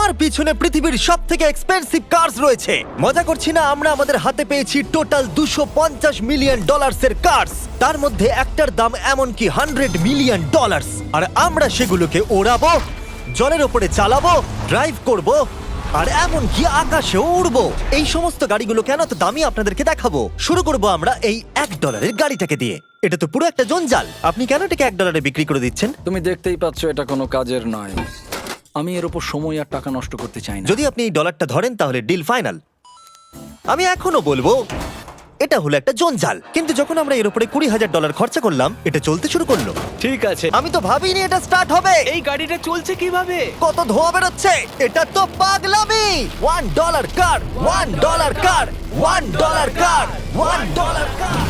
আমার পিছনে পৃথিবীর সব থেকে এক্সপেন্সিভ কার্স রয়েছে। মজা করছি না, আমরা আমাদের হাতে পেয়েছি টোটাল $250 মিলিয়ন এর কার্স। তার মধ্যে একটার দাম এমনকি $100 মিলিয়ন। আর আমরা সেগুলোকে ওড়াবো, জলের ওপরে চালাবো, ড্রাইভ করব, আর এমনকি আকাশেও উড়বো। এই সমস্ত গাড়িগুলো কেন তো দামি আপনাদেরকে দেখাবো। শুরু করব আমরা এই $1 গাড়িটাকে দিয়ে। এটা তো পুরো একটা জঞ্জাল। আপনি কেন এটাকে $1 বিক্রি করে দিচ্ছেন? তুমি দেখতেই পাচ্ছ এটা কোনো কাজের নয়। আমি এর উপর সময় আর টাকা নষ্ট করতে চাই না। যদি আপনি এই ডলারটা ধরেন তাহলে ডিল ফাইনাল। আমি এখনো বলবো এটা হলো একটা জঞ্জাল, কিন্তু যখন আমরা এর উপরে $20,000 খরচা করলাম, এটা চলতে শুরু করলো। ঠিক আছে, আমি তো ভাবিনি এটা স্টার্ট হবে। এই গাড়িটা চলছে কিভাবে? কত ধোঁয়া বেরোচ্ছে, এটা তো পাগলামি। $1 কার, $1 কার, $1 কার, $1 কার।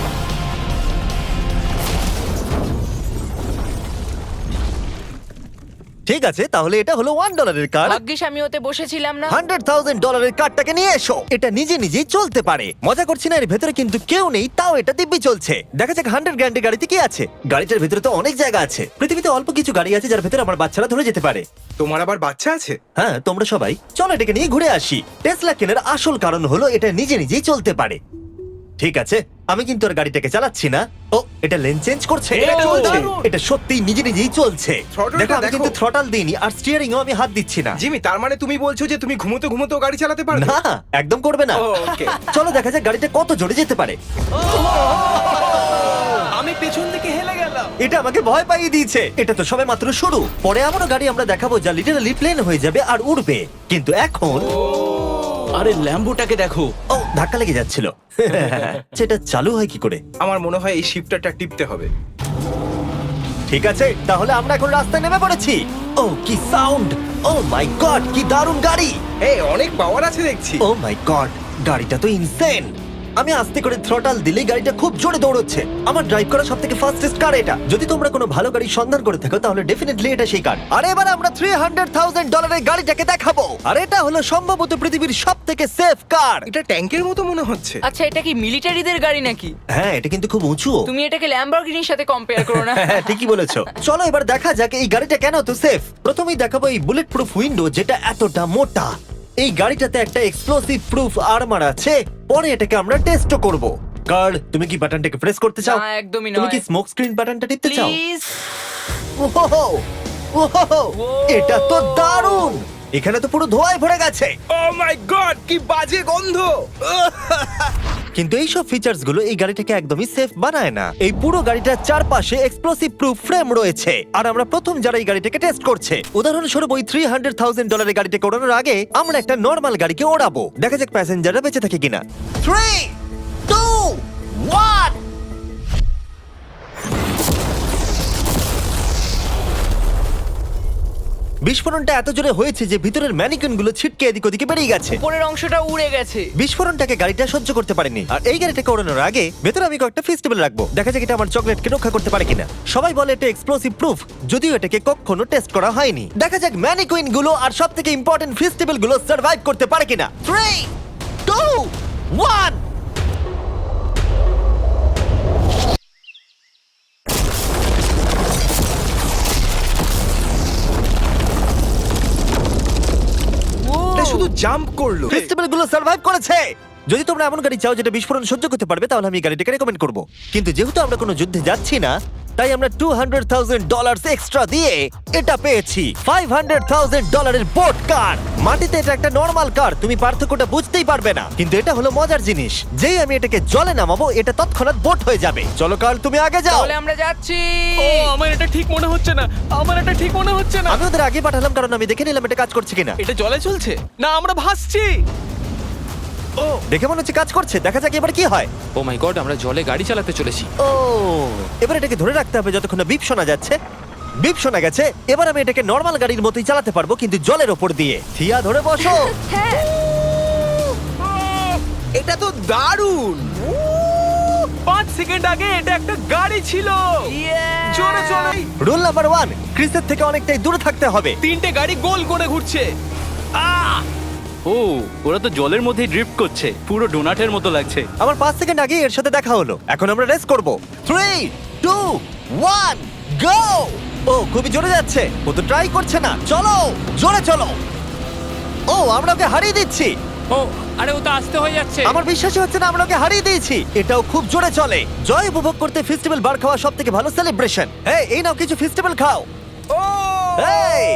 ঠিক আছে, তাহলে এটা হলো $1 কার। ভাগ্যিস আমি ওতে বসেছিলাম না। $100,000 কারটাকে নিয়ে এসো। এটা নিজে নিজেই চলতে পারে। মজা করছি না, এর ভেতরে কিন্তু কেউ নেই, তাও এটা দিব্যি চলছে। দেখা যাক 100 গ্র্যান্ডের গাড়িতে কি আছে। গাড়িটার ভেতরে তো অনেক জায়গা আছে। পৃথিবীতে অল্প কিছু গাড়ি আছে যার ভেতরে আমার বাচ্চারা ধরে যেতে পারে। তোমার আবার বাচ্চা আছে? হ্যাঁ, তোমরা সবাই চলো এটাকে নিয়ে ঘুরে আসি। টেসলা কেনার আসল কারণ হলো এটা নিজে নিজেই চলতে পারে। ঠিক আছে, আমি কিন্তু আর গাড়িটাকে চালাচ্ছি না। ও, এটা লেন চেঞ্জ করছে। এটা চলছে। এটা সত্যিই নিজে নিজেই চলছে। Throttle-টা দেখো, আমি দেখো। কিন্তু থ্রটাল দিইনি, আর স্টিয়ারিংও আমি হাত দিচ্ছি না। জিমি, তার মানে তুমি বলছো যে তুমি ঘুমোতে ঘুমোতেও গাড়ি চালাতে পারবে? না, একদম করবে না। ও, ওকে। চলো দেখা যাক গাড়িটা কত জোরে যেতে পারে। আমি পেছন থেকে হেলে গেলাম। এটা আমাকে ভয় পাইয়ে দিয়েছে। এটা তো সবে মাত্র শুরু। পরে এমনও গাড়ি আমরা দেখাবো যা লিটারালি প্লেন হয়ে যাবে আর উড়বে। কিন্তু এখন আরে ল্যাম্বোটাকে দেখো। ও, ধাক্কা লেগে যাচ্ছিল। সেটা চালু হয় কি করে? আমার মনে হয় এই শিফটারটা টিপতে হবে। ঠিক আছে, তাহলে আমরা এখন রাস্তায় নেমে পড়েছি। ও কি সাউন্ড! ও মাই গড, কি দারুণ গাড়ি! এই অনেক পাওয়ার আছে দেখছি। ও মাই গড, গাড়িটা তো ইনসেন। আমি আস্তে করে থ্রটাল দিলেই গাড়িটা খুব জোরে দৌড়চ্ছে। আমার ড্রাইভ করা সবথেকে ফাস্টেস্ট কার এটা। যদি তোমরা কোনো ভালো গাড়ির সন্ধান করে থাকো তাহলে ডেফিনেটলি এটা সেই কার। আর এবার আমরা $300,000 এর গাড়িটাকে দেখাবো। আর এটা হলো সম্ভবত পৃথিবীর সবথেকে সেফ কার। এটা ট্যাঙ্কের মতো মনে হচ্ছে। আচ্ছা, এটা কি মিলিটারিদের গাড়ি নাকি? হ্যাঁ, এটা কিন্তু খুব উঁচু। তুমি এটাকে ল্যাম্বরগিনির সাথে কম্পেয়ার করো না। হ্যাঁ, ঠিকই বলেছো। চলো এবার দেখা যাক এই গাড়িটা কেন তো সেফ। প্রথমেই দেখাবো এই বুলেট প্রুফ উইন্ডো, যেটা এতটা মোটা। এই গাড়িটাতে একটা এক্সপ্লোসিভ প্রুফ আর্মার আছে। পরে এটাকে আমরা টেস্ট করব। কার্ল, তুমি কি বাটনটাকে প্রেস করতে চাও? না, একদমই তুমি নয়। কি স্মোক স্ক্রিন বাটনটা টিপতে চাও? প্লিজ। ওহো, ওহো, এটা তো দারুণ। এখানে তো পুরো ধোঁয়ায় ভরে গেছে। ও মাই গড, কি বাজে গন্ধ! কিন্তু এই সব ফিচার্স গুলো এই গাড়িটাকে একদমই সেফ বানায় না। এই পুরো গাড়িটার চারপাশে এক্সপ্লোসিভ প্রুফ ফ্রেম রয়েছে। আর আমরা প্রথম যারা এই গাড়িটাকে টেস্ট করছে, উদাহরণস্বরূপ ওই $300,000 গাড়িটাকে ওড়ানোর আগে আমরা একটা নর্মাল গাড়িকে ওড়াবো। দেখা যাক প্যাসেঞ্জাররা বেঁচে থাকে কিনা। 3, 2, 1। বিস্ফোরণটা এত জোরে হয়েছে যে ভিতরের ম্যানিকুইন গুলো ছিটকে এদিক ওদিকে বেরিয়ে গেছে। উপরের অংশটা উড়ে গেছে। বিস্ফোরণটাকে গাড়িটা সহ্য করতে পারেনি। আর এই গাড়িটাকে ওড়ানোর আগে ভেতরে আমি কয়েকটা ফেস্টিভ্যাল রাখবো। দেখা যাক এটা আমার চকলেটকে রক্ষা করতে পারে কিনা। সবাই বলে এটা এক্সপ্লোসিভ প্রুফ, যদিও এটাকে কখনো টেস্ট করা হয়নি। দেখা যাক ম্যানিকুইন গুলো আর সবথেকে ইম্পর্টেন্ট ফেস্টিভ্যাল গুলো সার্ভাইভ করতে পারে কিনা। 3, 2, 1। এটা শুধু জাম্প করলো। ফেস্টিভ্যাল গুলো সার্ভাইভ করেছে। যদি তোমরা এমন গাড়ি চাও যেটা বিস্ফোরণ সহ্য করতে পারবে, তাহলে আমি এই গাড়িটাকে রেকমেন্ড করব। কিন্তু যেহেতু আমরা কোনো যুদ্ধে যাচ্ছি না, তাই আমরা $200,000 এক্সট্রা দিয়ে এটা পেয়েছি। $500,000 এর বোট কার। মাটিতে এটা একটা নর্মাল কার, তুমি পার্থক্যটা বুঝতেই পারবে না। কিন্তু এটা হলো মজার জিনিস, যেই আমি এটাকে জলে নামাবো এটা তৎক্ষণাৎ বোট হয়ে যাবে। চলো কার্ল, তুমি আগে যাও। তাহলে আমরা যাচ্ছি। ও, আমার এটা ঠিক মনে হচ্ছে না। আমার এটা ঠিক মনে হচ্ছে না। আমি ওদের আগে পাঠালাম কারণ আমি দেখে নিলাম এটা কাজ করছে কিনা। এটা জলে চলছে না, আমরা ভাসছি। ও, দেখে মনে হচ্ছে কাজ করছে। দেখা যাক এবার কি হয়। ও মাই গড, আমরা জলে গাড়ি চালাতে চলেছি। ও, এবার এটাকে ধরে রাখতে হবে যতক্ষণ না বিপ শোনা যাচ্ছে। বিপ শোনা গেছে। এবার আমি এটাকে নর্মাল গাড়ির মতোই চালাতে পারবো, কিন্তু জলের ওপর দিয়ে। থিয়া, ধরে বসো। হ্যাঁ। এটা তো দারুণ। 5 সেকেন্ড আগে এটা একটা গাড়ি ছিল। Yeah! জোরে চলো। রুল নাম্বার 1, ক্রিসের থেকে অনেকটাই দূরে থাকতে হবে। 3টে গাড়ি গোল করে ঘুরছে। আহ! ও, ওরা তো জলের মধ্যে ড্রিফট করছে, পুরো ডোনাটের মতো লাগছে। আমার 5 সেকেন্ড আগে এর সাথে দেখা হলো। এখন আমরা রেস করব। 3, 2, 1, গো! ও খুবই জোরে যাচ্ছে। ও তো ট্রাই করছে না। চলো, জোরে চলো। ও আমরা ওকে হারিয়ে দিচ্ছি। ও আরে ও তো আসতে হয়ে যাচ্ছে। আমার বিশ্বাসই হচ্ছে না আমরা ওকে হারিয়ে দিয়েছি। এটাও খুব জোরে চলে। জয় উপভোগ করতে ফেস্টিভ্যাল বার খাওয়া সব থেকে ভালো সেলিব্রেশন। এই নাও কিছু ফেস্টিভ্যাল খাও। ও এই!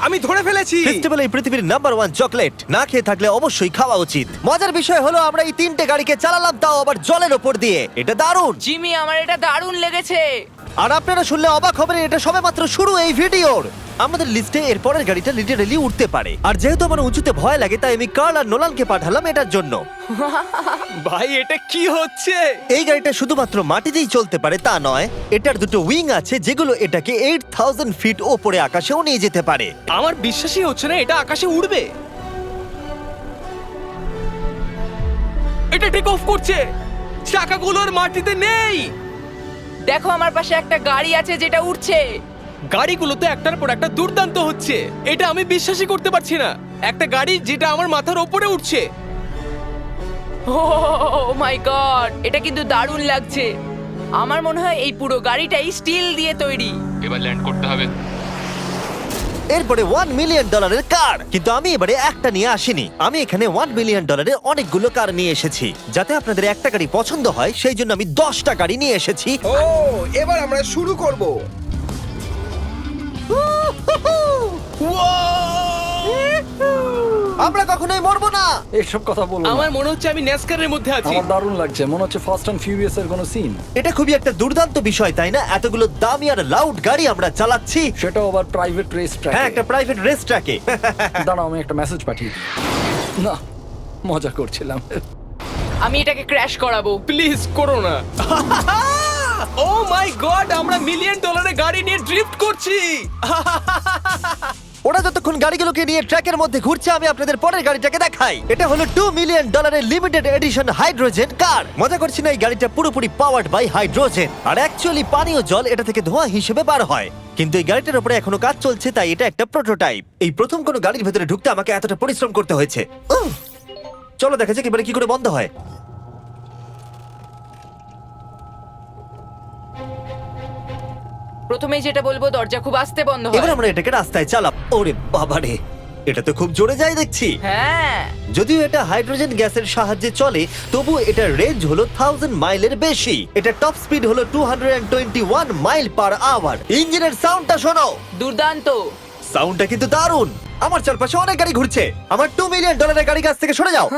আমি ধরে ফেলেছি। ফেস্টিভ্যাল এই পৃথিবীর নাম্বার 1 চকলেট। না খেয়ে থাকলে অবশ্যই খাওয়া উচিত। মজার বিষয় হলো আমরা এই 3টে গাড়িকে চালালাম, তাও আবার জলের ওপর দিয়ে। এটা দারুণ। জিমি আমার এটা দারুণ লেগেছে। আর আপনারা শুনলে অবাক হবেন, এটা সবেমাত্র শুরু এই ভিডিওর। আমাদের লিস্টে এর পরের গাড়িটা লিটারালি উঠতে পারে। আর যেহেতু আমার উঁচুতে ভয় লাগে, তাই আমি কার্ল আর নোলানকে পাঠালাম এটার জন্য। ভাই এটা কি হচ্ছে? এই গাড়িটা শুধুমাত্র মাটিতেই চলতে পারে তা নয়, এটার দুটো উইং আছে যেগুলো এটাকে 8000 ফিট ওপরে আকাশেও নিয়ে যেতে পারে। আমার বিশ্বাসই হচ্ছে না এটা আকাশে উড়বে। এটা টেক অফ করছে। চাকাগুলোর মাটিতে নেই। দেখো আমার পাশে একটা গাড়ি আছে যেটা উঠছে। গাড়িগুলোতে একটার পর একটা দুর্দান্ত হচ্ছে। এটা আমি বিশ্বাসই করতে পারছি না। একটা গাড়ি যেটা আমার মাথার ওপরে উঠছে। ও মাই গড, এটা কিন্তু দারুণ লাগছে। আমার মনে হয় এই পুরো গাড়িটাই স্টিল দিয়ে তৈরি। এবার ল্যান্ড করতে হবে। এরপরে $1 মিলিয়ন কার। কিন্তু আমি এবারে একটা নিয়ে আসিনি। আমি এখানে $1 মিলিয়ন অনেকগুলো কার নিয়ে এসেছি। যাতে আপনাদের একটা গাড়ি পছন্দ হয় সেই জন্য আমি 10টা গাড়ি নিয়ে এসেছি। ও এবার আমরা শুরু করব। আমরা কখনোই মরবো না। এইসব কথা বলবো না। আমার মনে হচ্ছে আমি ন্যাসকারের মধ্যে আছি। আমার দারুণ লাগছে, মনে হচ্ছে ফাস্ট অ্যান্ড ফিউরিয়াস এর কোনো সিন। এটা খুবই একটা দুর্দান্ত বিষয়, তাই না? এতগুলো দামি আর লাউড গাড়ি আমরা চালাচ্ছি। সেটাও আবার প্রাইভেট রেস ট্র্যাক। হ্যাঁ, একটা প্রাইভেট রেস ট্র্যাকে। দাঁড়াও আমি একটা মেসেজ পাঠিয়ে দিই। না, মজা করছিলাম। আমি এটাকে ক্র্যাশ করাবো। প্লিজ করো না। ও মাই গড, আমরা $1 মিলিয়ন গাড়ি নিয়ে ড্রিফট করছি। ওরা যতক্ষণ গাড়িগুলোকে নিয়ে ট্র্যাকের মধ্যে ঘুরছে, আমি আপনাদের পরের গাড়িটাকে দেখাই। এটা হলো $2 million limited edition hydrogen car. মজা করছি না, এই গাড়িটা পুরোপুরি পাওয়ার্ড বাই হাইড্রোজেন। আর অ্যাকচুয়ালি পানীয় জল এটা থেকে ধোঁয়া হিসেবে বার হয়। কিন্তু এই গাড়িটার উপরে এখনো কাজ চলছে, তাই এটা একটা প্রোটোটাইপ। এই প্রথম কোনো গাড়ির ভেতরে ঢুকতে আমাকে এতটা পরিশ্রম করতে হয়েছে। চলো দেখা যাক এবারে কি করে বন্ধ হয়। প্রথমেই যেটা বলবো, দরজা খুব আস্তে বন্ধ এবার হয়। আমরা এটাকে রাস্তায় চালাম। ওরে বাবারে, এটা তো খুব জোরে যায় দেখছি। হ্যাঁ, যদিও এটা হাইড্রোজেন গ্যাসের সাহায্যে চলে, তবু এটার রেঞ্জ হলো 1000 মাইলের বেশি। এটা টপ স্পিড হলো 221 মাইল পার আওয়ার। ইঞ্জিনের সাউন্ডটা শোনো, দুর্দান্ত। সাউন্ডটা কিন্তু দারুণ। আমার চারপাশে অনেক গাড়ি ঘুরছে। আমার $2 মিলিয়ন গাড়ি কাছ থেকে সরে যাও।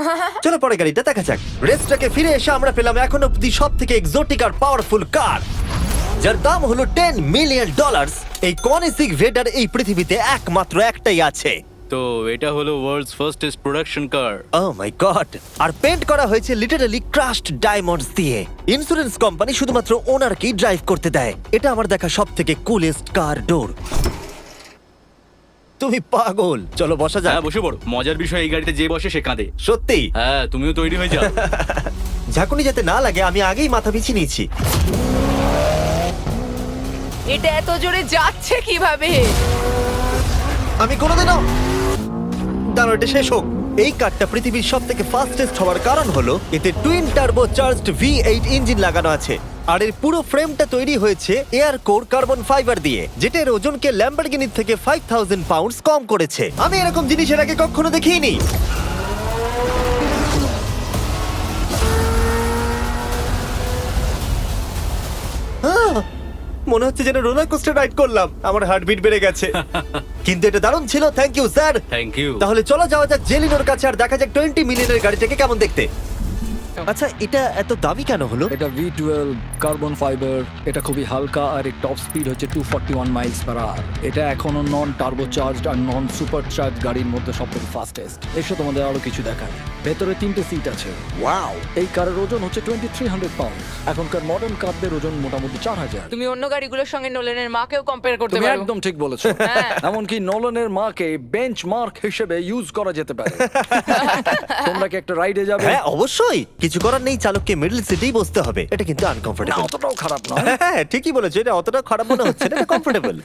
চলো পরে গাড়িটা দেখা যাক। রেসটাকে ফিরে এসে আমরা পেলাম এখন অব্দি সব থেকে এক্সোটিক আর পাওয়ারফুল কার, যার দাম হলো $10 মিলিয়ন। এই কনিসিক রেডার এই পৃথিবীতে একমাত্র একটাই আছে। তো এটা হলো ওয়ার্ল্ডস ফার্স্টেস্ট প্রোডাকশন কার। ও মাই গড! আর পেন্ট করা হয়েছে লিটারালি ক্রাশড ডায়মন্ডস দিয়ে। ইন্স্যুরেন্স কোম্পানি শুধুমাত্র ওনারকেই ড্রাইভ করতে দেয়। এটা আমার দেখা সবথেকে কুলেস্ট কার ডোর। তুমি পাগল। চলো বসা যাক। হ্যাঁ বসে পড়ো। মজার বিষয়, এই গাড়িতে যে বসে সে কাঁদে। সত্যি হ্যাঁ, তুমিও তৈরি হয়ে যাও। ঝাঁকুনি যাতে না লাগে আমি আগেই মাথা পিছিয়ে নিয়েছি। এটা এত জোরে যাচ্ছে কিভাবে? আমি কোনোদিনও দাঁড়ো, এটা শেষ হোক। এই কারটা পৃথিবীর সব থেকে ফাস্টেস্ট হওয়ার কারণ হলো এতে twin turbo charged V8 engine লাগানো আছে। আর এর পুরো ফ্রেমটা তৈরি হয়েছে এয়ার কোর কার্বন ফাইবার দিয়ে, যেটা এর ওজনকে ল্যাম্বরগিনির থেকে 5000 পাউন্ডস কম করেছে। আমি এরকম জিনিস এর আগে কখনো দেখিনি। মনে হচ্ছে যেন রোলার কোস্টার রাইড করলাম। আমার হার্টবিট বেড়ে গেছে। কিন্তু এটা দারুণ ছিল। Thank you sir. Thank you. তাহলে চলো যাওয়া যাক জেলিনোর কাছে আর দেখা যাক 20 মিলিয়নের গাড়িটাকে কেমন দেখতে। আচ্ছা, এটা এত দামি কেন হলো? এটা V12 কার্বন ফাইবার। এটা খুবই হালকা আর এর টপ স্পিড হচ্ছে 241 মাইলস পার আওয়ার। এটা এখনো নন টার্বো চার্জড আর নন সুপার চার্জ গাড়ির মধ্যে সবথেকে ফাস্টেস্ট। এসে তোমাদের আরো কিছু দেখায়। ভেতরে 3টে সিট আছে। ওয়াও! এই কারের ওজন হচ্ছে 2300 পাউন্ড। এখনকার মডার্ন কারদের ওজন মোটামুটি 4000। তুমি অন্য গাড়িগুলোর সঙ্গে নোলেনের মাকেও কম্পেয়ার করতে তুমি পারো। একদম ঠিক বলেছো। হ্যাঁ। এমনকি নোলানের মাকে বেঞ্চমার্ক হিসেবে ইউজ করা যেতে পারে। তোমরা কি একটা রাইডে যাবে? হ্যাঁ অবশ্যই। কিছু করার নেই, চালককে মিডল সিটেই বসতে হবে। এটা কিন্তু না, আনকমফোর্টেবল। অতটাও খারাপ নয়। হ্যাঁ ঠিকই বলেছো, এটা অতটা খারাপ মনে হচ্ছে না, এটা কমফোর্টেবল।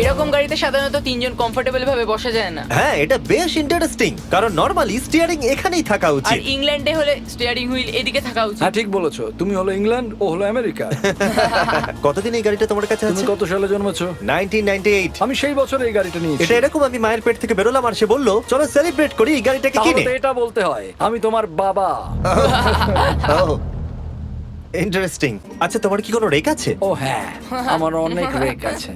এরকম গাড়িতে সাধারণত তিনজন কমফোর্টেবল ভাবে বসা যায় না। হ্যাঁ, এটা বেশ ইন্টারেস্টিং, কারণ নরমালি স্টিয়ারিং এখানেই থাকা আর উচিত। ইংল্যান্ডে হলে স্টিয়ারিং হুইল এদিকে থাকা উচিত। হ্যাঁ ঠিক বলেছো, তুমি হলো ইংল্যান্ড, ও হলো আমেরিকা। কতদিন এই গাড়িটা তোমার কাছে তুমি আছে? কত সালে জন্মেছো? 1998। আমি সেই বছর এই গাড়িটা নিয়েছি। এটা এরকম, আমি মায়ের পেট থেকে বেরোলাম আর সে বললো চলো সেলিব্রেট করি এই গাড়িটাকে তাহলে কিনে। তো এটা বলতে হয় আমি তোমার বাবা। ইন্টারেস্টিং। আচ্ছা, তোমার কি কোনো রেক আছে? ও হ্যাঁ, আমার অনেক রেক আছে।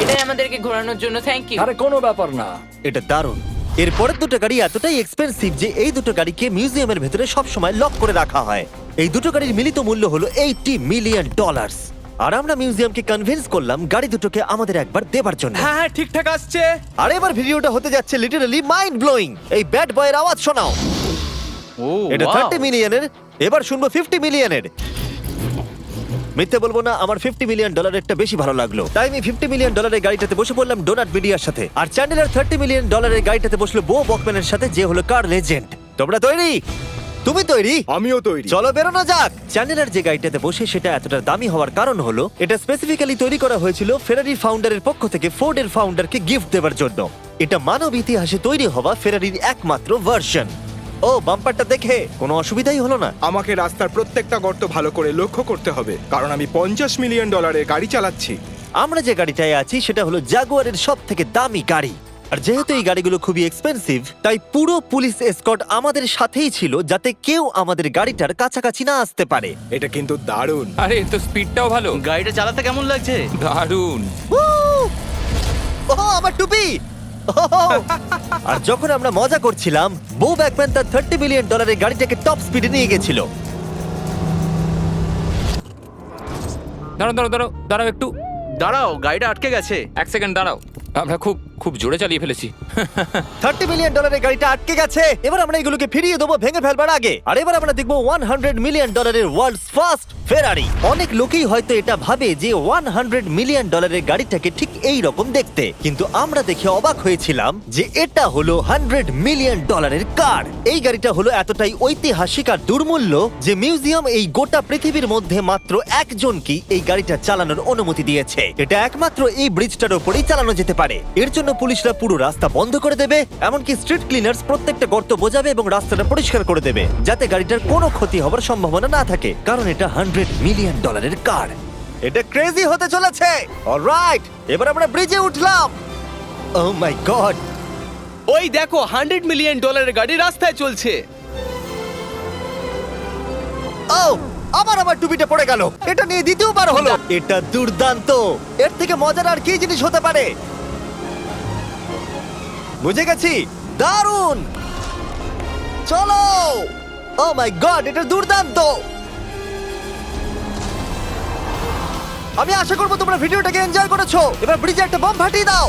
এটাই আমাদেরকে ঘোরানোর জন্য থ্যাংক ইউ। আরে কোনো ব্যাপার না। এটা দারুণ। এর পরের দুটো গাড়ি এতটাই এক্সপেন্সিভ যে এই দুটো গাড়িকে মিউজিয়ামের ভেতরে সব সময় লক করে রাখা হয়। এই দুটো গাড়ির মিলিত মূল্য হলো $80 মিলিয়ন। আর আমরা মিউজিয়ামকে কনভিন্স করলাম গাড়ি দুটোকে আমাদের একবার দেবার জন্য। হ্যাঁ হ্যাঁ ঠিকঠাক আসছে। আর এবার ভিডিওটা হতে যাচ্ছে লিটারালি মাইন্ড ব্লোয়িং। এই ব্যাড বয়ের আওয়াজ শোনাও। ও এটা wow! 30 মিলিয়নের, এবার শুনবো 50 মিলিয়নের। মিথ্যে বলবো না, আমার $50 মিলিয়ন বেশি ভালো লাগলো, তাই আমি $50 মিলিয়ন গাড়িটাতে বসে পড়লাম ডোনাট মিডিয়ার সাথে। আর চ্যান্ডেলার $30 মিলিয়ন গাড়িটাতে বসলো বো বকম্যানের সাথে, যে হলো কার লেজেন্ড। তোমরা তৈরি? তুমি তৈরি? আমিও তৈরি। চলো বেরোনো যাক। চ্যান্ডেলার যে গাড়িটাতে বসে সেটা এতটা দামি হওয়ার কারণ হলো এটা স্পেসিফিক্যালি তৈরি করা হয়েছিল ফেরারির ফাউন্ডারের পক্ষ থেকে ফোর্ডের ফাউন্ডারকে গিফট দেওয়ার জন্য। এটা মানব ইতিহাসে তৈরি হওয়া ফেরারির একমাত্র ভার্সন। ও, বাম্পারটা দেখে কোনো অসুবিধাই হলো না। আমাকে রাস্তার প্রত্যেকটা গর্ত ভালো করে লক্ষ্য করতে হবে, কারণ আমি $50 মিলিয়ন গাড়ি চালাচ্ছি। আমরা যে গাড়িটায় আছি সেটা হলো জাগুয়ারের সব থেকে দামি গাড়ি। আর যেহেতু এই গাড়িগুলো খুবই এক্সপেন্সিভ, তাই পুরো পুলিশ এসকর্ট আমাদের সাথেই ছিল, যাতে কেউ আমাদের গাড়িটার কাছাকাছি না আসতে পারে। এটা কিন্তু দারুণ। আরে এর তো স্পিডটাও ভালো। গাড়িটা চালাতে কেমন লাগছে? দারুণ। ওহ, আমার টুপি! ওহ! আর যখন আমরা মজা করছিলাম, বো ব্যাকম্যান তার $30 মিলিয়ন গাড়িটাকে টপ স্পিডে নিয়ে গেছিল। দাঁড়াও দাঁড়াও দাঁড়াও দাঁড়াও একটু। দাঁড়াও, গাড়িটা আটকে গেছে। 1 সেকেন্ড দাঁড়াও। আমরা খুব জোরে চালিয়ে ফেলেছি। $30 মিলিয়ন গাড়িটা আটকে গেছে। এবার আমরা এগুলোকে ফিরিয়ে দেবো ভেঙে ফেলবার আগে। আর এবার আমরা দেখবো $100 মিলিয়ন ওয়ার্ল্ডস ফার্স্ট ফেরারি। অনেক লোকেই হয়তো এটা ভাবে যে $100 মিলিয়ন গাড়িটাকে ঠিক এই রকম দেখতে, কিন্তু আমরা দেখে অবাক হয়েছিলাম যে এটা হলো $100 মিলিয়ন কার। এই গাড়িটা হলো এতটাই ঐতিহাসিক আর দুর্মূল্য যে মিউজিয়াম এই গোটা পৃথিবীর মধ্যে মাত্র একজনকেই এই গাড়িটা চালানোর অনুমতি দিয়েছে। এটা একমাত্র এই ব্রিজটার উপরেই চালানো যেতে পারে। এর জন্য পুলিশরা পুরো রাস্তা বন্ধ করে দেবে, এমনকি স্ট্রিট ক্লিনার্স প্রত্যেকটা গর্ত বোঝাবে এবং রাস্তাটা পরিষ্কার করে দেবে, যাতে গাড়িটার কোনো ক্ষতি হবার সম্ভাবনা না থাকে, কারণ এটা $100 মিলিয়ন কার। এটা ক্রেজি হতে চলেছে। অলরাইট, এবার আমরা ব্রিজে উঠলাম। ও মাই গড! ওই দেখো $100 মিলিয়ন গাড়ি রাস্তায় চলছে। ও, আমার টুপিটা পড়ে গেল। এটা নিয়ে দ্বিতীয়বার হলো। এটা দুর্দান্ত। এর থেকে মজার আর কি জিনিস হতে পারে? বুঝে গেছি, দারুণ। চলো। ও মাই গড, এটা দুর্দান্ত। আমি আশা করবো তোমরা ভিডিওটাকে এনজয় করেছো। এবার ব্রিজে একটা বম ফাটিয়ে দাও।